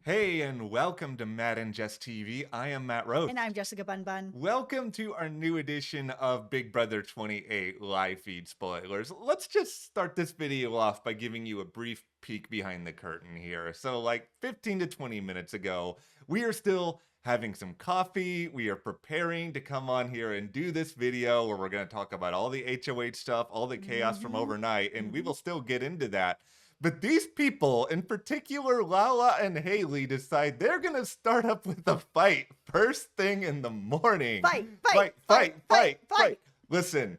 Hey, and welcome to Matt and Jess TV. I am Matt Roach. And I'm Jessica Bun Bun. Welcome to our new edition of Big Brother 28 live feed spoilers. Let's just start this video off by giving you a brief peek behind the curtain here. So, like 15 to 20 minutes ago, we are still having some coffee. We are preparing to come on here and do this video where we're going to talk about all the HOH stuff, all the chaos from overnight, and we will still get into that. But these people, in particular Lala and Haley, decide they're going to start up with a fight first thing in the morning. Fight. Listen,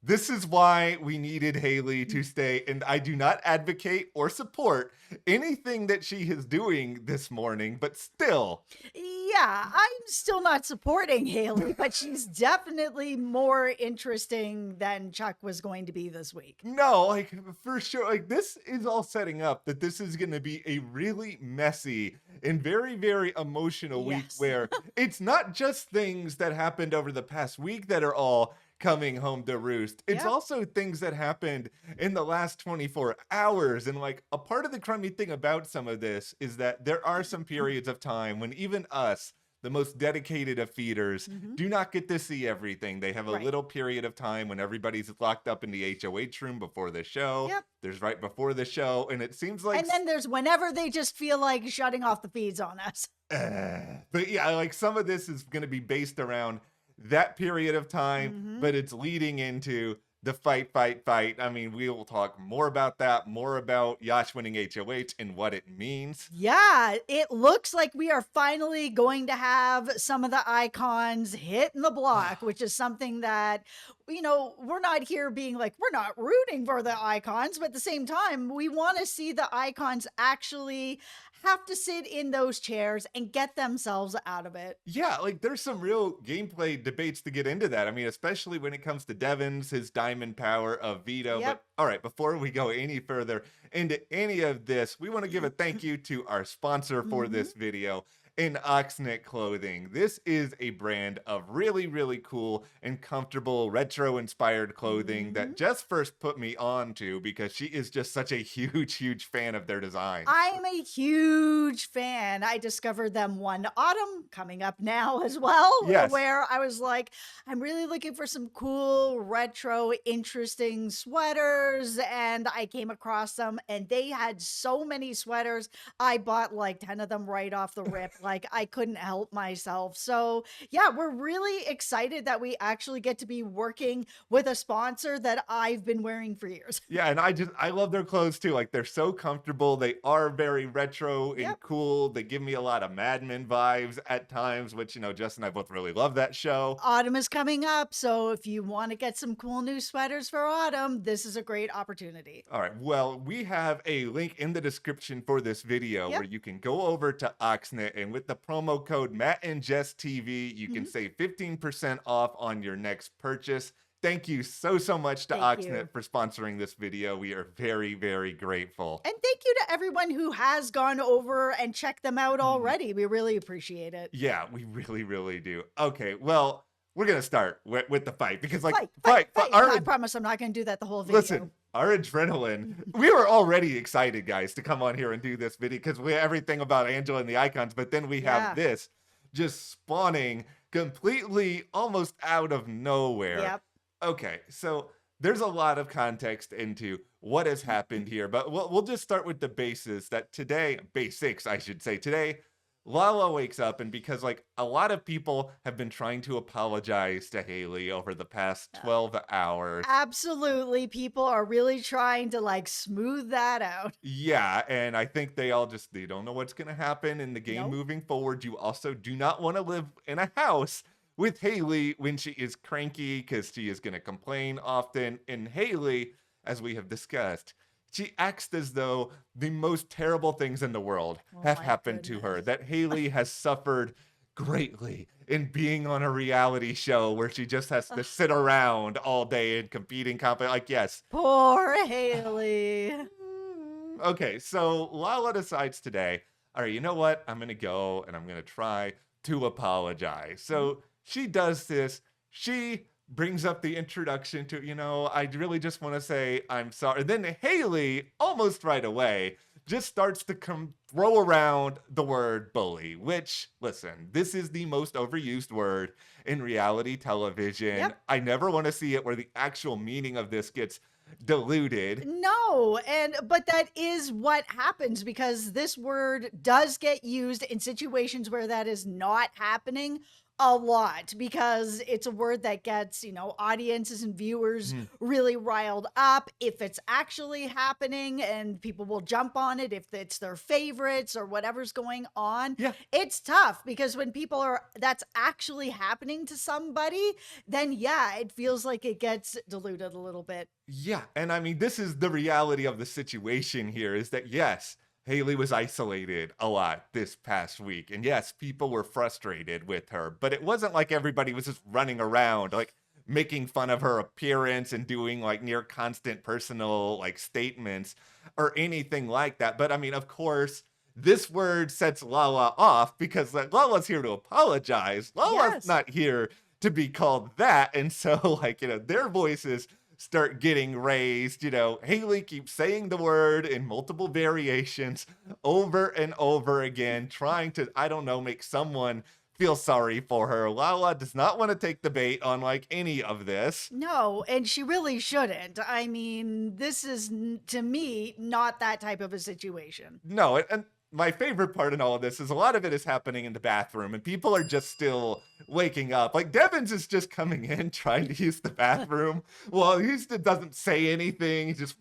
this is why we needed Haley to stay, and I do not advocate or support anything that she is doing this morning, but still. Yeah, I'm still not supporting Haley, but she's definitely more interesting than Chuck was going to be this week. No, like for sure, like this is all setting up that this is going to be a really messy and very, very emotional week where it's not just things that happened over the past week that are all coming home to roost. It's also things that happened in the last 24 hours. And like a part of the crummy thing about some of this is that there are some periods of time when even us, the most dedicated of feeders, do not get to see everything. They have a little period of time when everybody's locked up in the HOH room before the show. There's right before the show, and it seems like... And then there's whenever they just feel like shutting off the feeds on us. But yeah, like some of this is going to be based around that period of time, but it's leading into the fight. I mean, we will talk more about that, more about Yash winning HOH and what it means. Yeah, it looks like we are finally going to have some of the icons hitting the block, which is something that, you know, we're not here being like, we're not rooting for the icons, but at the same time, we want to see the icons actually have to sit in those chairs and get themselves out of it. Yeah, like there's some real gameplay debates to get into that. I mean, especially when it comes to Devon's, his diamond power of veto. But all right, before we go any further into any of this, we want to give a thank you to our sponsor for this video, in Oxnet Clothing. This is a brand of really, really cool and comfortable retro-inspired clothing that Jess first put me on to because she is just such a huge, huge fan of their design. I'm a huge fan. I discovered them one autumn, coming up now as well, where I was like, I'm really looking for some cool, retro, interesting sweaters, and I came across them, and they had so many sweaters. I bought like 10 of them right off the rip. Like I couldn't help myself. So yeah, we're really excited that we actually get to be working with a sponsor that I've been wearing for years. Yeah, and I love their clothes too. Like they're so comfortable. They are very retro and cool. They give me a lot of Mad Men vibes at times, which, you know, Jess and I both really love that show. Autumn is coming up, so if you want to get some cool new sweaters for autumn, this is a great opportunity. All right, well, we have a link in the description for this video where you can go over to Oxnet, and with the promo code Matt and Jess TV, you can save 15% off on your next purchase. Thank you so much to Oxnet for sponsoring this video. We are very, very grateful. And thank you to everyone who has gone over and checked them out already. We really appreciate it. Yeah, we really, really do. Okay, well, we're going to start with the fight because, like, fight. I promise I'm not going to do that the whole video. Listen, our adrenaline, we were already excited, guys, to come on here and do this video because we have everything about Angela and the icons, but then we have this just spawning completely almost out of nowhere. Okay, so there's a lot of context into what has happened here, but we'll just start with the basics I should say. Today, Lala wakes up, and because like a lot of people have been trying to apologize to Haley over the past 12 hours. Absolutely. People are really trying to like smooth that out. Yeah, and I think they don't know what's going to happen in the game moving forward. You also do not want to live in a house with Haley when she is cranky because she is going to complain often. And Haley, as we have discussed, she acts as though the most terrible things in the world have happened to her, that Haley has suffered greatly in being on a reality show where she just has to sit around all day and competing. Like, yes. Poor Haley. Okay, so Lala decides today, all right, you know what? I'm going to go and I'm going to try to apologize. So she does this. She brings up the introduction to, you know, I really just want to say I'm sorry. Then Haley, almost right away, just starts to throw around the word bully, which, listen, this is the most overused word in reality television. Yep. I never want to see it where the actual meaning of this gets diluted. No, but that is what happens because this word does get used in situations where that is not happening a lot because it's a word that gets, audiences and viewers really riled up if it's actually happening, and people will jump on it if it's their favorites or whatever's going on. Yeah. It's tough because when that's actually happening to somebody, then yeah, it feels like it gets diluted a little bit. Yeah, and I mean, this is the reality of the situation here is that yes, Haley was isolated a lot this past week. And yes, people were frustrated with her, but it wasn't like everybody was just running around like making fun of her appearance and doing like near constant personal like statements or anything like that. But I mean, of course, this word sets Lala off because like, Lala's here to apologize. Lala's not here to be called that. And so like, their voices start getting raised. Haley keeps saying the word in multiple variations over and over again, trying to, I don't know, make someone feel sorry for her. Lala does not want to take the bait on like any of this. No, and she really shouldn't. I mean, this is to me not that type of a situation. No, and my favorite part in all of this is a lot of it is happening in the bathroom and people are just still waking up. Like Devins is just coming in trying to use the bathroom. Well, Houston doesn't say anything. He just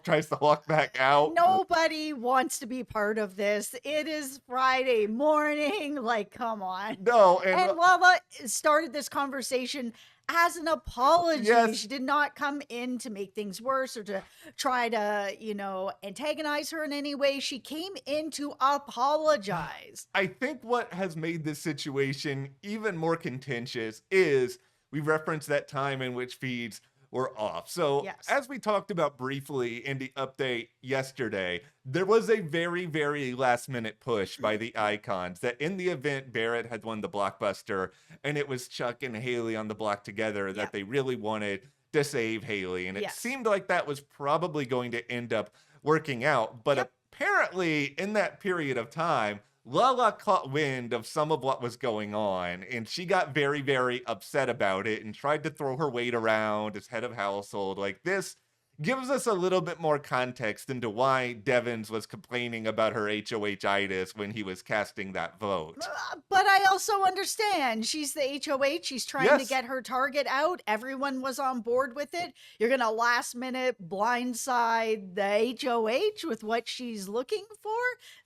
tries to walk back out. Nobody wants to be part of this. It is Friday morning. Like, come on. No, and Lala started this conversation as an apology. Yes. She did not come in to make things worse or to try to, antagonize her in any way. She came in to apologize. I think what has made this situation even more contentious is we referenced that time in which feeds were off. So Yes. As we talked about briefly in the update yesterday, there was a very, very last minute push by the icons that in the event Barrett had won the blockbuster and it was Chuck and Haley on the block together that they really wanted to save Haley. And it seemed like that was probably going to end up working out. But apparently in that period of time, Lala caught wind of some of what was going on, and she got very, very upset about it and tried to throw her weight around as head of household. Like, this gives us a little bit more context into why Devins was complaining about her HOH-itis when he was casting that vote. But I also understand. She's the HOH. She's trying to get her target out. Everyone was on board with it. You're going to last minute blindside the HOH with what she's looking for?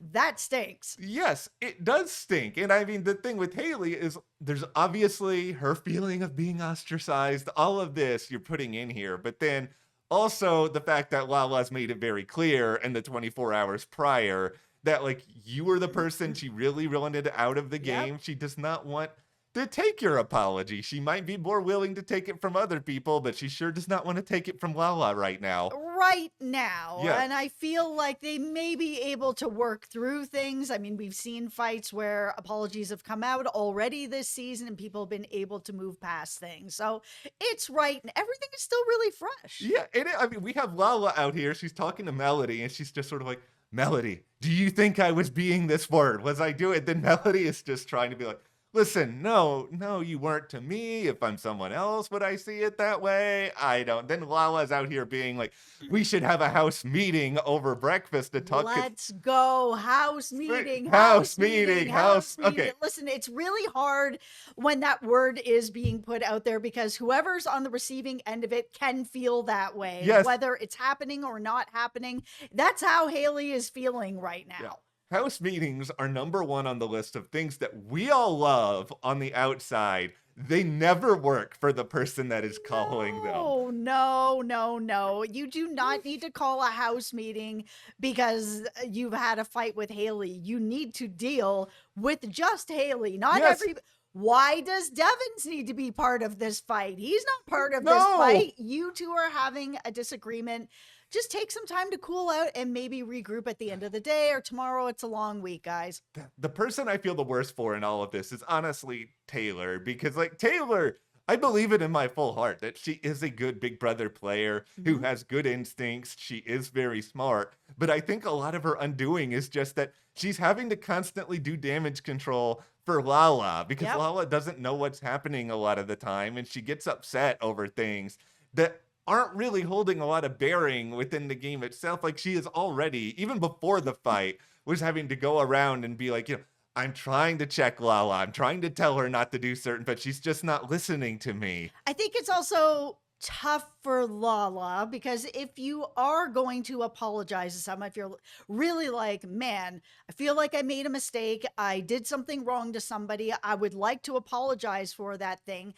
That stinks. Yes, it does stink. And I mean, the thing with Haley is there's obviously her feeling of being ostracized. All of this you're putting in here. But then also the fact that Lala's made it very clear in the 24 hours prior that like you were the person she really wanted out of the game. She does not want to take your apology. She might be more willing to take it from other people, but she sure does not want to take it from Lala right now. Right now. Yeah. And I feel like they may be able to work through things. I mean, we've seen fights where apologies have come out already this season and people have been able to move past things. So it's right. And everything is still really fresh. Yeah. I mean, we have Lala out here. She's talking to Melody and she's just sort of like, Melody, do you think I was being this word? Was I doing it? Then Melody is just trying to be like, listen, no, you weren't to me. If I'm someone else, would I see it that way? I don't. Then Lala's out here being like, we should have a house meeting over breakfast to talk. Let's go. House meeting. Okay. Listen, it's really hard when that word is being put out there because whoever's on the receiving end of it can feel that way. Yes. Whether it's happening or not happening. That's how Haley is feeling right now. Yeah. House meetings are number one on the list of things that we all love on the outside. They never work for the person that is calling them. No. You do not need to call a house meeting because you've had a fight with Haley. You need to deal with just Haley, not every. Why does Devins need to be part of this fight? He's not part of this fight. You two are having a disagreement. Just take some time to cool out and maybe regroup at the end of the day or tomorrow. It's a long week, guys. The person I feel the worst for in all of this is honestly Taylor, because like Taylor I believe it in my full heart that she is a good Big Brother player who has good instincts. She is very smart. But I think a lot of her undoing is just that she's having to constantly do damage control for Lala because Lala doesn't know what's happening a lot of the time. And she gets upset over things that aren't really holding a lot of bearing within the game itself. Like she is already, even before the fight, was having to go around and be like, I'm trying to check Lala. I'm trying to tell her not to do certain, but she's just not listening to me. I think it's also tough for Lala because if you are going to apologize to someone, if you're really like, man, I feel like I made a mistake, I did something wrong to somebody, I would like to apologize for that thing.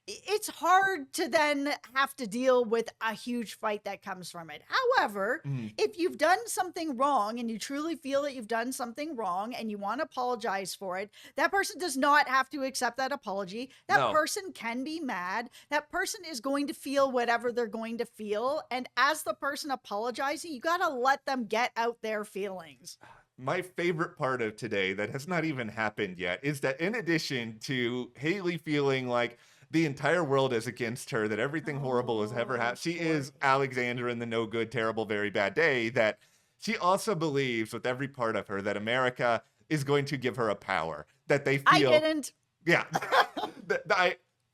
It's hard to then have to deal with a huge fight that comes from it. However, if you've done something wrong and you truly feel that you've done something wrong and you want to apologize for it, that person does not have to accept that apology. That person can be mad. That person is going to feel whatever they're going to feel. And as the person apologizing, you got to let them get out their feelings. My favorite part of today that has not even happened yet is that in addition to Haley feeling like the entire world is against her, that everything horrible has ever happened, she is Alexander in the no good, terrible, very bad day, that she also believes with every part of her that America is going to give her a power that they feel. I didn't. Yeah.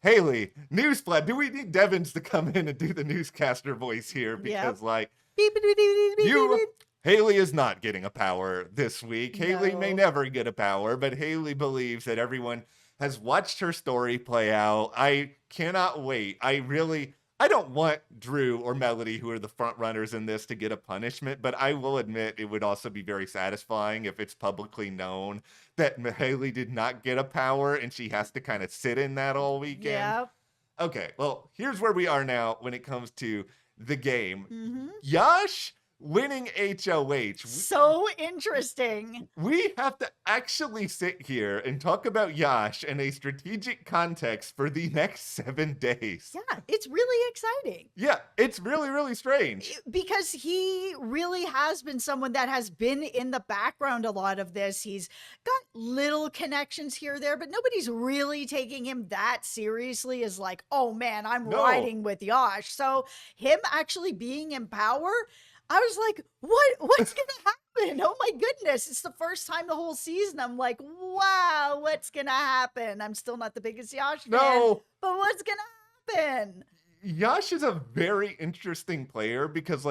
Haley, newsflash. Do we need Devins to come in and do the newscaster voice here? Because Haley is not getting a power this week. No. Haley may never get a power, but Haley believes that everyone has watched her story play out. I cannot wait. I don't want Drew or Melody, who are the front runners in this, to get a punishment, but I will admit it would also be very satisfying if it's publicly known that Haley did not get a power and she has to kind of sit in that all weekend. Yeah. Okay, well, here's where we are now when it comes to the game. Yash winning HOH. So interesting. We have to actually sit here and talk about Yash in a strategic context for the next 7 days. Yeah, it's really exciting. Yeah, it's really, really strange. Because he really has been someone that has been in the background a lot of this. He's got little connections here or there, but nobody's really taking him that seriously as like, oh man, I'm riding with Yash. So him actually being in power, I was like, what's going to happen? Oh my goodness. It's the first time the whole season. I'm like, wow, what's going to happen? I'm still not the biggest Yash fan. No. But what's going to happen? Yash is a very interesting player because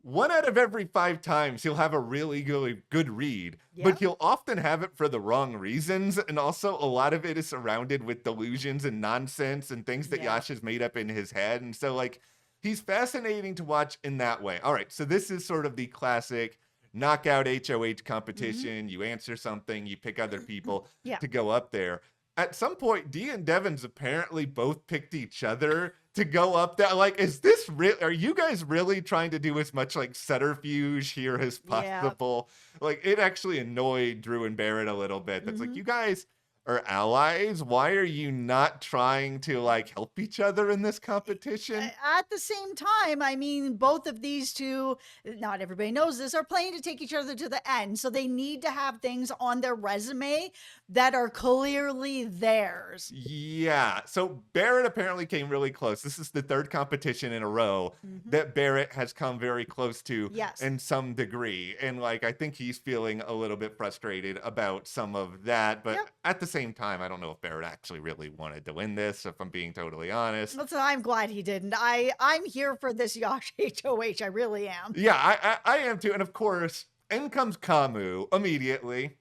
1 out of every 5 times he'll have a really good read, but he'll often have it for the wrong reasons. And also a lot of it is surrounded with delusions and nonsense and things that Yash has made up in his head. And so he's fascinating to watch in that way. All right, so this is sort of the classic knockout HOH competition. You answer something, you pick other people to go up there. At some point, Dee and Devins apparently both picked each other to go up there. Is this real? Are you guys really trying to do as much subterfuge here as possible? It actually annoyed Drew and Barrett a little bit. That's you guys are allies. Why are you not trying to help each other in this competition? At the same time, I mean, both of these two, not everybody knows this, are playing to take each other to the end. So they need to have things on their resume that are clearly theirs. Yeah. So Barrett apparently came really close. This is the 3rd competition in a row that Barrett has come very close to in some degree. And I think he's feeling a little bit frustrated about some of that. But at the same time, I don't know if Barrett actually really wanted to win this, if I'm being totally honest. Listen, I'm glad he didn't. I'm here for this Yash HOH. I really am. Yeah, I am too. And of course, in comes Kamu immediately.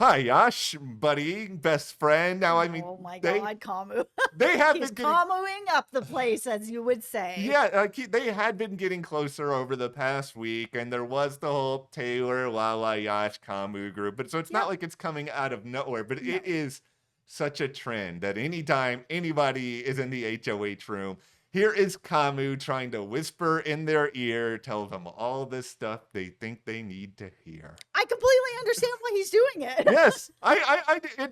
Hi, Yash, buddy, best friend. Now, I mean, oh my God, Kamu. They have He's been Kamuing up the place, as you would say. Yeah, they had been getting closer over the past week, and there was the whole Taylor, Lala, Yash, Kamu group. But so it's not like it's coming out of nowhere, but it is such a trend that anytime anybody is in the HOH room, here is Kamu trying to whisper in their ear, tell them all this stuff they think they need to hear. I completely understand why he's doing it. Yes,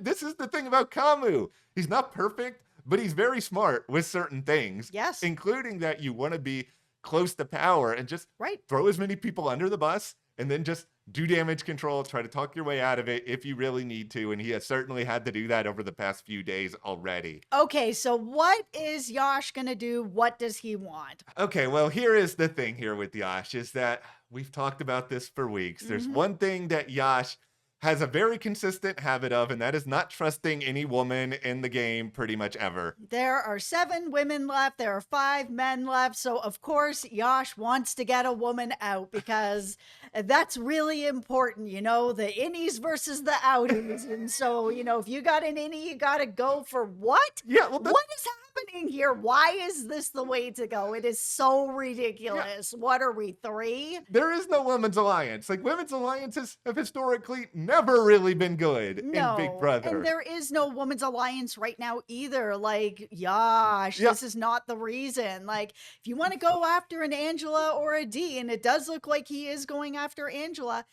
this is the thing about Kamu. He's not perfect, but he's very smart with certain things. Yes. Including that you want to be close to power and just throw as many people under the bus and then just do damage control, try to talk your way out of it if you really need to. And he has certainly had to do that over the past few days already. Okay, so what is Yash going to do? What does he want? Okay, well, here is the thing here with Yash is that we've talked about this for weeks. There's one thing that Yash has a very consistent habit of, and that is not trusting any woman in the game pretty much ever. There are 7 women left. There are 5 men left. So, of course, Yash wants to get a woman out because that's really important. You know, the innies versus the outies. And so, you know, if you got an innie, you got to go for what? Yeah, well, what is happening here? Why is this the way to go? It is so ridiculous. Yeah. What are we, 3? There is no women's alliance. Like, women's alliances have historically never really been good in Big Brother. And there is no women's alliance right now either. Like, Yash, this is not the reason. Like, if you want to go after an Angela or a D, and it does look like he is going after Angela,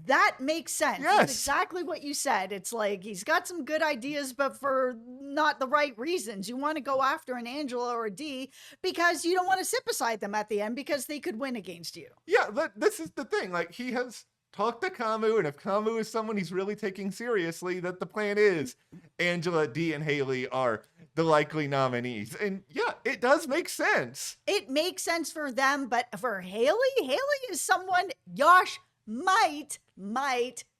that makes sense. Yes. That's exactly what you said. It's like he's got some good ideas, but for not the right reasons. You want to go after an Angela or a D because you don't want to sit beside them at the end because they could win against you. Yeah, this is the thing. Like, he has talked to Kamu, and if Kamu is someone he's really taking seriously, that the plan is Angela, D, and Haley are the likely nominees. And yeah, it does make sense. It makes sense for them, but for Haley is someone Yash might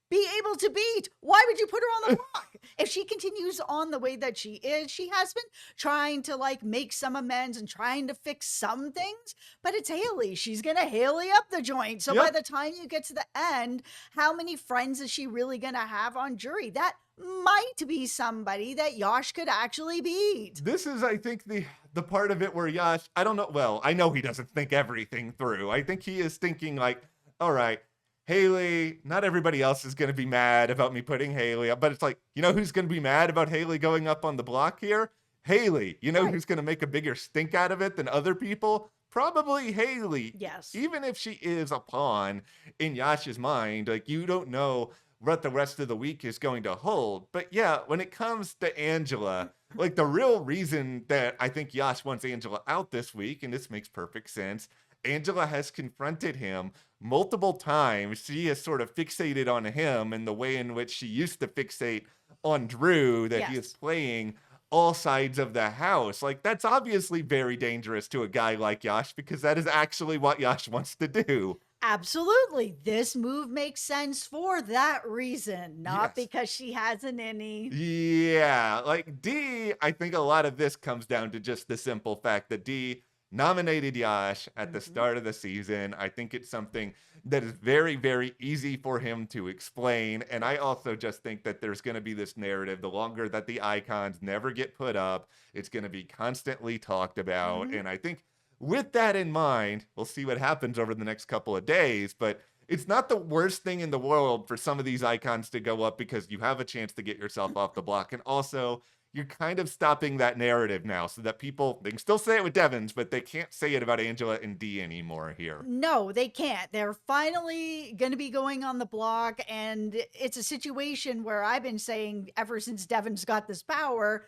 be able to beat. Why would you put her on the block? If she continues on the way that she is, she has been trying to like make some amends and trying to fix some things, but it's Haley. She's going to Haley up the joint. So by the time you get to the end, how many friends is she really going to have on jury? That might be somebody that Yash could actually beat. This is, I think, the part of it where Yash, I don't know. Well, I know he doesn't think everything through. I think he is thinking like, all right, Haley, not everybody else is going to be mad about me putting Haley up, but it's like, you know who's going to be mad about Haley going up on the block here? Haley. You know who's going to make a bigger stink out of it than other people? Probably Haley. Yes. Even if she is a pawn in Yash's mind, like, you don't know what the rest of the week is going to hold. But yeah, when it comes to Angela, like, the real reason that I think Yash wants Angela out this week, and this makes perfect sense, Angela has confronted him multiple times. She is sort of fixated on him in the way in which she used to fixate on Drew, that he is playing all sides of the house. Like, that's obviously very dangerous to a guy like Yash, because that is actually what Yash wants to do. Absolutely. This move makes sense for that reason, not because she has an innie. Yeah, like D, I think a lot of this comes down to just the simple fact that D nominated Yash at the start of the season. I think it's something that is very, very easy for him to explain. And I also just think that there's going to be this narrative. The longer that the icons never get put up, it's going to be constantly talked about. And I think with that in mind, we'll see what happens over the next couple of days. But it's not the worst thing in the world for some of these icons to go up, because you have a chance to get yourself off the block. And also, you're kind of stopping that narrative now, so that people, they can still say it with Devins, but they can't say it about Angela and D anymore here. No, they can't. They're finally going to be going on the block, and it's a situation where I've been saying ever since Devins got this power,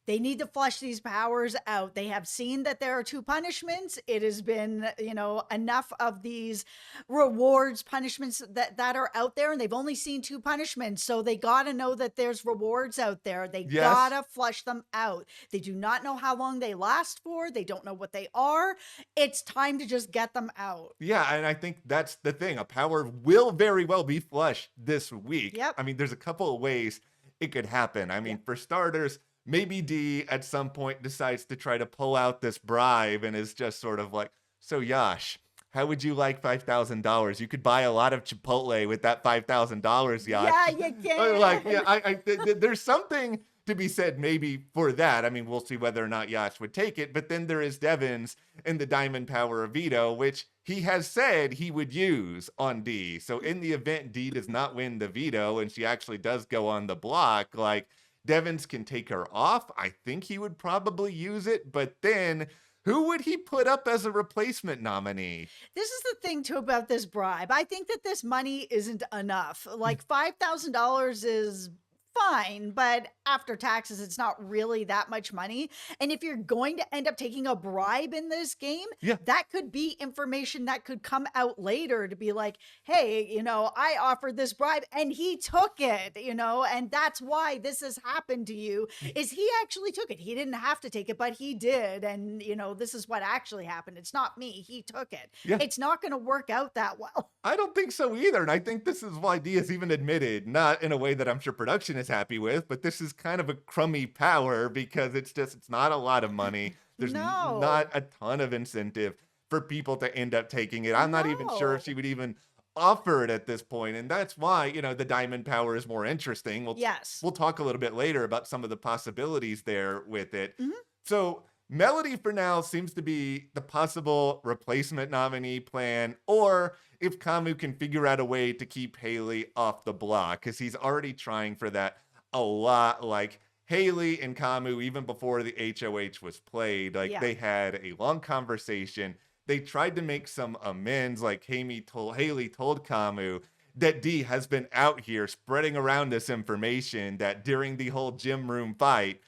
they need to flush these powers out. They have seen that there are 2 punishments. It has been, you know, enough of these rewards, punishments that are out there, and they've only seen 2 punishments. So they got to know that there's rewards out there. They got to flush them out. They do not know how long they last for. They don't know what they are. It's time to just get them out. Yeah, and I think that's the thing. A power will very well be flushed this week. Yep. I mean, there's a couple of ways it could happen. I mean, for starters, maybe D at some point decides to try to pull out this bribe and is just sort of like, so Yash, how would you like $5,000? You could buy a lot of Chipotle with that $5,000, Yash. Yeah, you can. Like, yeah, there's something to be said maybe for that. I mean, we'll see whether or not Yash would take it. But then there is Devins and the Diamond Power of Veto, which he has said he would use on D. So in the event D does not win the veto and she actually does go on the block, like, Devins can take her off. I think he would probably use it, but then who would he put up as a replacement nominee? This is the thing too about this bribe. I think that this money isn't enough. Like $5,000 is fine, but after taxes, it's not really that much money. And if you're going to end up taking a bribe in this game, Yeah. that could be information that could come out later to be like, hey, I offered this bribe and he took it, and that's why this has happened to you, is he actually took it. He didn't have to take it, but he did. And, this is what actually happened. It's not me. He took it. Yeah. It's not going to work out that well. I don't think so either. And I think this is why Dee has even admitted, not in a way that I'm sure production is happy with, but this is kind of a crummy power because it's not a lot of money. There's not a ton of incentive for people to end up taking it. I'm not even sure if she would even offer it at this point. And that's why, the diamond power is more interesting. We'll talk a little bit later about some of the possibilities there with it. Mm-hmm. So Melody for now seems to be the possible replacement nominee plan, or if Kamu can figure out a way to keep Haley off the block, because he's already trying for that a lot. Like Haley and Kamu, even before the HOH was played, they had a long conversation. They tried to make some amends, like Haley told Kamu that Dee has been out here spreading around this information that during the whole gym room fight,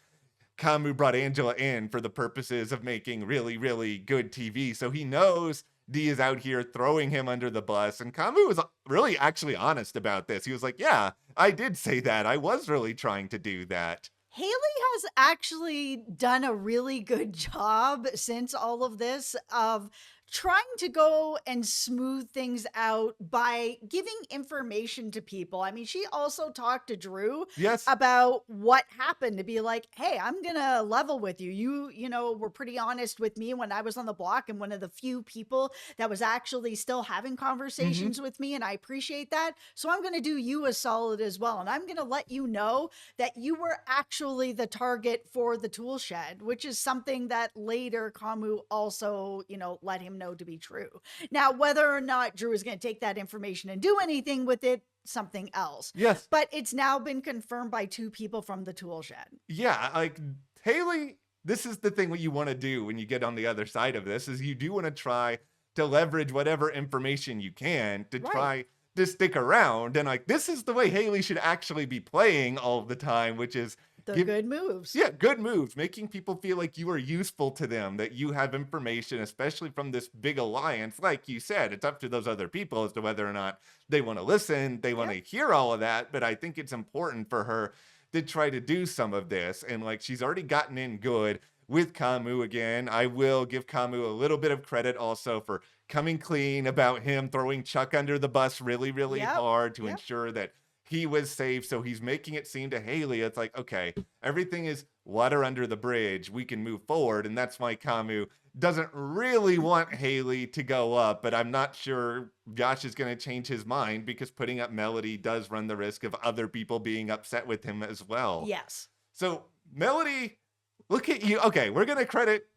Kamu brought Angela in for the purposes of making really, really good TV. So he knows Dee is out here throwing him under the bus. And Kamu was really actually honest about this. He was like, yeah, I did say that. I was really trying to do that. Haley has actually done a really good job since all of this of trying to go and smooth things out by giving information to people. I mean, she also talked to Drew about what happened, to be like, hey, I'm going to level with you. You were pretty honest with me when I was on the block and one of the few people that was actually still having conversations with me. And I appreciate that. So I'm going to do you a solid as well. And I'm going to let you know that you were actually the target for the tool shed, which is something that later Kamu also, let him know to be true. Now, whether or not Drew is going to take that information and do anything with it, something else. Yes. But it's now been confirmed by 2 people from the tool shed. Yeah, like Haley, this is the thing what you want to do when you get on the other side of this, is you do want to try to leverage whatever information you can to try to stick around. And like, this is the way Haley should actually be playing all the time, which is good moves. Yeah, good moves. Making people feel like you are useful to them, that you have information, especially from this big alliance. Like you said, it's up to those other people as to whether or not they want to listen, they want to hear all of that. But I think it's important for her to try to do some of this. And like, she's already gotten in good with Kamu again. I will give Kamu a little bit of credit also for coming clean about him throwing Chuck under the bus really, really hard to ensure that he was safe. So he's making it seem to Haley, it's like, okay, everything is water under the bridge. We can move forward. And that's why Kamu doesn't really want Haley to go up. But I'm not sure Yash is going to change his mind, because putting up Melody does run the risk of other people being upset with him as well. Yes. So Melody, look at you. Okay, we're going to credit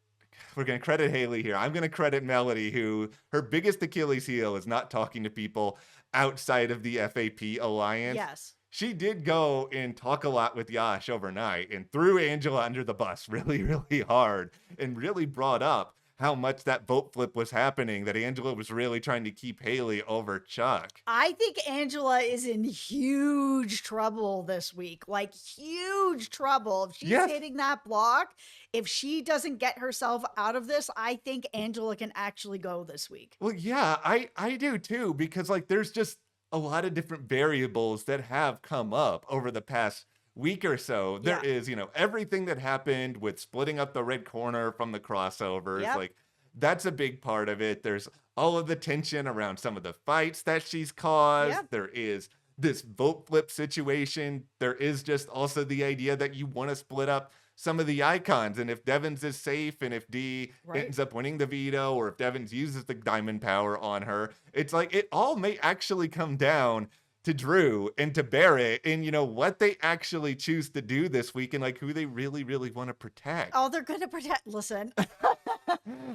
Haley here. I'm going to credit Melody, who her biggest Achilles heel is not talking to people outside of the FAP alliance. Yes. She did go and talk a lot with Yash overnight and threw Angela under the bus really, really hard, and really brought up how much that vote flip was happening, that Angela was really trying to keep Haley over Chuck. I think Angela is in huge trouble this week, like huge trouble. If she's hitting that block, if she doesn't get herself out of this, I think Angela can actually go this week. Well, yeah, I do too, because like there's just a lot of different variables that have come up over the past week or so. There is, everything that happened with splitting up the red corner from the crossovers. Like, that's a big part of it. There's all of the tension around some of the fights that she's caused. There is this vote flip situation. There is just also the idea that you want to split up some of the icons. And if Devins is safe, and if Dee ends up winning the veto, or if Devins uses the diamond power on her, it's like it all may actually come down to Drew and to Barrett, and what they actually choose to do this week, and like who they really, really want to protect. Oh, they're going to protect. Listen,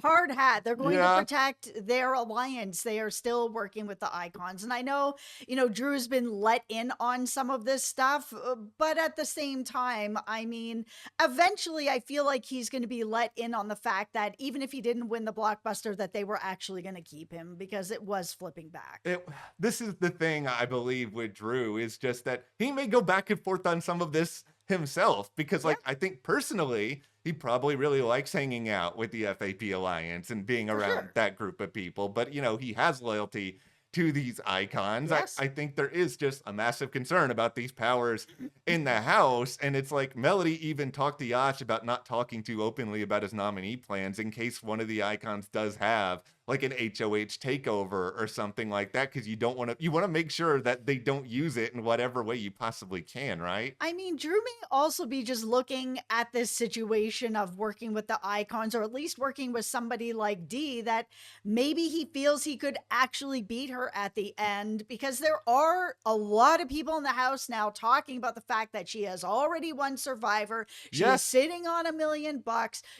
Hard hat. They're going to Yeah. protect their alliance. They are still working with the Icons. And I know, Drew's been let in on some of this stuff, but at the same time, I mean, eventually I feel like he's going to be let in on the fact that even if he didn't win the blockbuster, that they were actually going to keep him because it was flipping back. This is the thing I believe with Drew is just that he may go back and forth on some of this himself because like I think personally he probably really likes hanging out with the FAP Alliance and being around that group of people, but he has loyalty to these icons. I think there is just a massive concern about these powers in the house, and it's like Melody even talked to Yash about not talking too openly about his nominee plans in case one of the icons does have like an HOH takeover or something like that, because you want to make sure that they don't use it in whatever way you possibly can, right? I mean, Drew may also be just looking at this situation of working with the icons, or at least working with somebody like Dee, that maybe he feels he could actually beat her at the end, because there are a lot of people in the house now talking about the fact that she has already won Survivor. She is sitting on $1 million.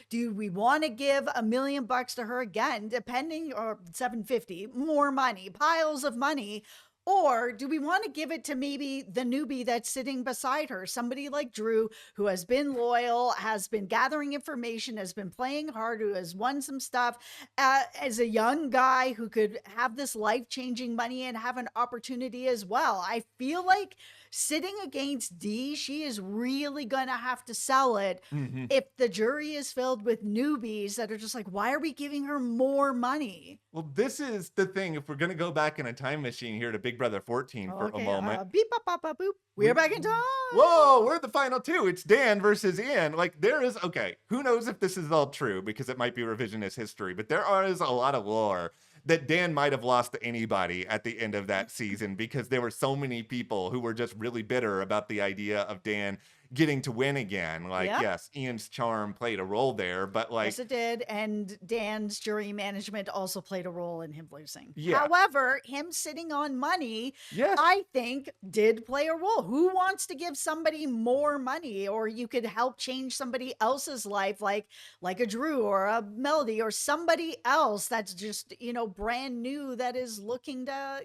Do we want to give $1 million to her again, depending, or 750, more money, piles of money? Or do we want to give it to maybe the newbie that's sitting beside her, somebody like Drew, who has been loyal, has been gathering information, has been playing hard, who has won some stuff, as a young guy who could have this life-changing money and have an opportunity as well? I feel like sitting against Dee, she is really going to have to sell it if the jury is filled with newbies that are just like, why are we giving her more money? Well, this is the thing. If we're going to go back in a time machine here to Big Brother 14 for a moment. Beep, bop, bop, bop, boop. We're back in time. Whoa, we're the final two. It's Dan versus Ian. Like, there is, okay, who knows if this is all true because it might be revisionist history, but there is a lot of lore that Dan might have lost to anybody at the end of that season because there were so many people who were just really bitter about the idea of Dan getting to win again. Like, yes, Ian's charm played a role there, but like... Yes, it did. And Dan's jury management also played a role in him losing. However, him sitting on money, I think, did play a role. Who wants to give somebody more money? Or you could help change somebody else's life, like a Drew or a Melody or somebody else that's just, brand new, that is looking to,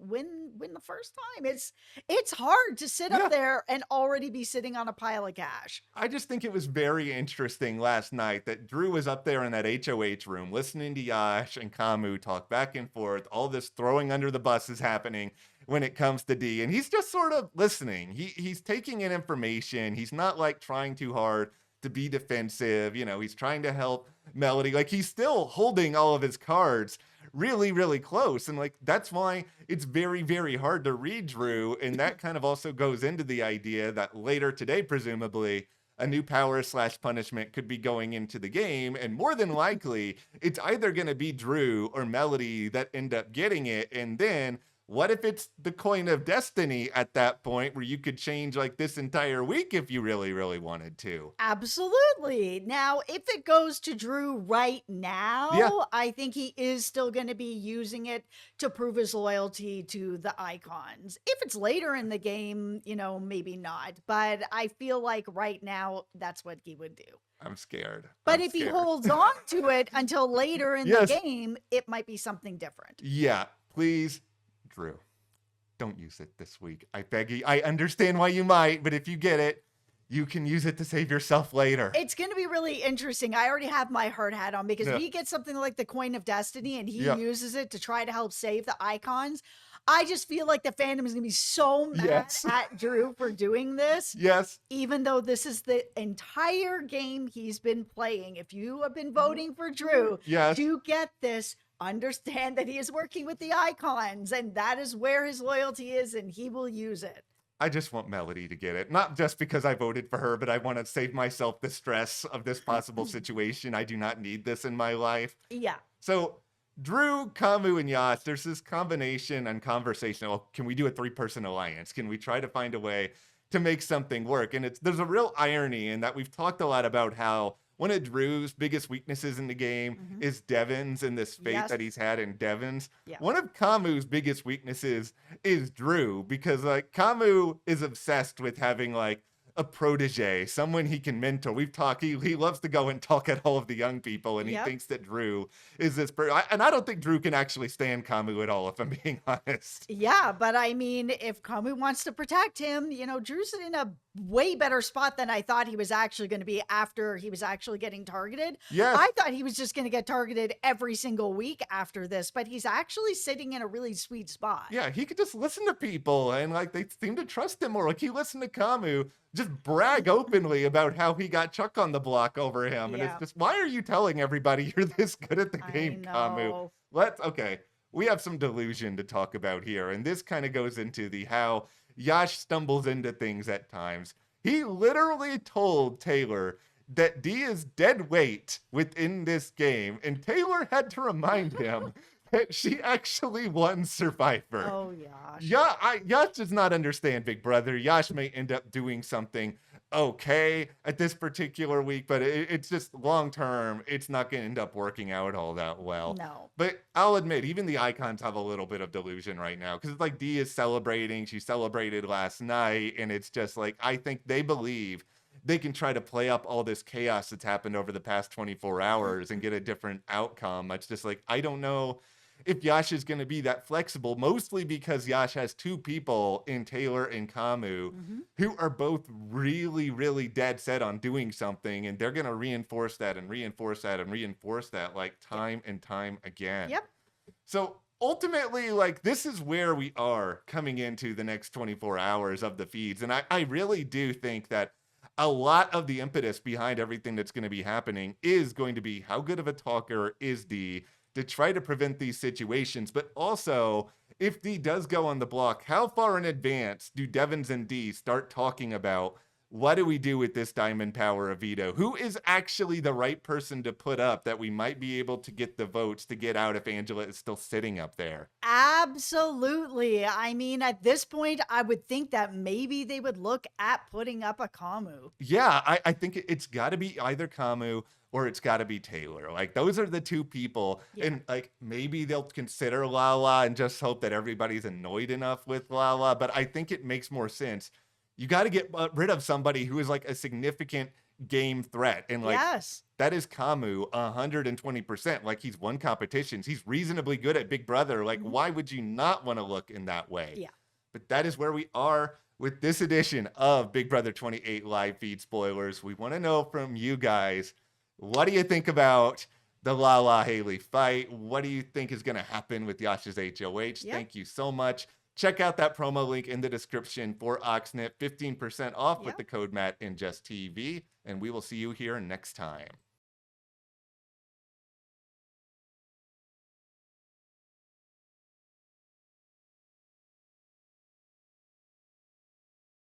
win the first time. It's hard to sit up there and already be sitting on a pile of cash. I just think it was very interesting last night that Drew was up there in that HOH room listening to Yash and Kamu talk back and forth. All this throwing under the bus is happening when it comes to Dee, and he's just sort of listening. He's taking in information. He's not like trying too hard to be defensive. He's trying to help Melody. Like, he's still holding all of his cards really, really close. And like, that's why it's very, very hard to read Drew. And that kind of also goes into the idea that later today, presumably, a new power / punishment could be going into the game. And more than likely, it's either going to be Drew or Melody that end up getting it. And then what if it's the coin of destiny at that point where you could change like this entire week if you really, really wanted to? Absolutely. Now, if it goes to Drew right now, I think he is still going to be using it to prove his loyalty to the icons. If it's later in the game, maybe not. But I feel like right now, that's what he would do. I'm scared. But if he holds on to it until later in the game, it might be something different. Yeah, please. Drew, don't use it this week. I beg you. I understand why you might, but if you get it, you can use it to save yourself later. It's going to be really interesting. I already have my hard hat on because if he gets something like the coin of destiny and he uses it to try to help save the icons, I just feel like the fandom is going to be so mad at Drew for doing this. Even though this is the entire game he's been playing. If you have been voting for Drew to get this, understand that he is working with the icons, and that is where his loyalty is, and he will use it. I just want Melody to get it. Not just because I voted for her, but I want to save myself the stress of this possible situation. I do not need this in my life. So Drew, Kamu, and Yash, there's this combination and conversation. Oh, can we do a 3-person alliance? Can we try to find a way to make something work? And there's a real irony in that we've talked a lot about how one of Drew's biggest weaknesses in the game is Devon's and this fate that he's had in Devon's. One of Kamu's biggest weaknesses is Drew, because like Kamu is obsessed with having like a protege, someone he can mentor. We've talked, he loves to go and talk at all of the young people, and he thinks that Drew is this and I don't think Drew can actually stand Kamu at all, if I'm being honest. Yeah, but I mean, if Kamu wants to protect him, Drew's in a way better spot than I thought he was actually going to be after he was actually getting targeted. Yes. I thought he was just going to get targeted every single week after this, but he's actually sitting in a really sweet spot. Yeah, he could just listen to people, and like they seem to trust him more. Like he listened to Kamu just brag openly about how he got Chuck on the block over him. And it's just, why are you telling everybody you're this good at the game, Kamu? Okay. We have some delusion to talk about here. And this kind of goes into the how Yash stumbles into things at times. He literally told Taylor that D is dead weight within this game. And Taylor had to remind him that she actually won Survivor. Oh, Yash. Yash does not understand Big Brother. Yash may end up doing something okay at this particular week, but it's just long term, it's not going to end up working out all that well. No. But I'll admit, even the icons have a little bit of delusion right now, because it's like Dee is celebrating. She celebrated last night, and it's just like, I think they believe they can try to play up all this chaos that's happened over the past 24 hours and get a different outcome. It's just like, I don't know if Yash is going to be that flexible, mostly because Yash has two people in Taylor and Kamu who are both really, really dead set on doing something, and they're going to reinforce that and reinforce that and reinforce that like time and time again. Yep. So ultimately, like, this is where we are coming into the next 24 hours of the feeds. And I really do think that a lot of the impetus behind everything that's going to be happening is going to be how good of a talker is Dee to try to prevent these situations. But also, if Dee does go on the block, how far in advance do Devins and Dee start talking about, what do we do with this diamond power of veto? Who is actually the right person to put up that we might be able to get the votes to get out if Angela is still sitting up there? Absolutely. I mean, at this point, I would think that maybe they would look at putting up a Kamu. Yeah, I think it's got to be either Kamu or it's got to be Taylor. Like, those are the two people. Yeah. And like, maybe they'll consider Lala and just hope that everybody's annoyed enough with Lala. But I think it makes more sense. You got to get rid of somebody who is like a significant game threat. And like, that is Kamu 120%. Like, he's won competitions. He's reasonably good at Big Brother. Like, why would you not want to look in that way? Yeah. But that is where we are with this edition of Big Brother 28 live feed spoilers. We want to know from you guys, what do you think about the Lala Haley fight? What do you think is going to happen with Yash's HOH? Thank you so much. Check out that promo link in the description for Oxnet. 15% off with the code Matt and Jess TV. And we will see you here next time.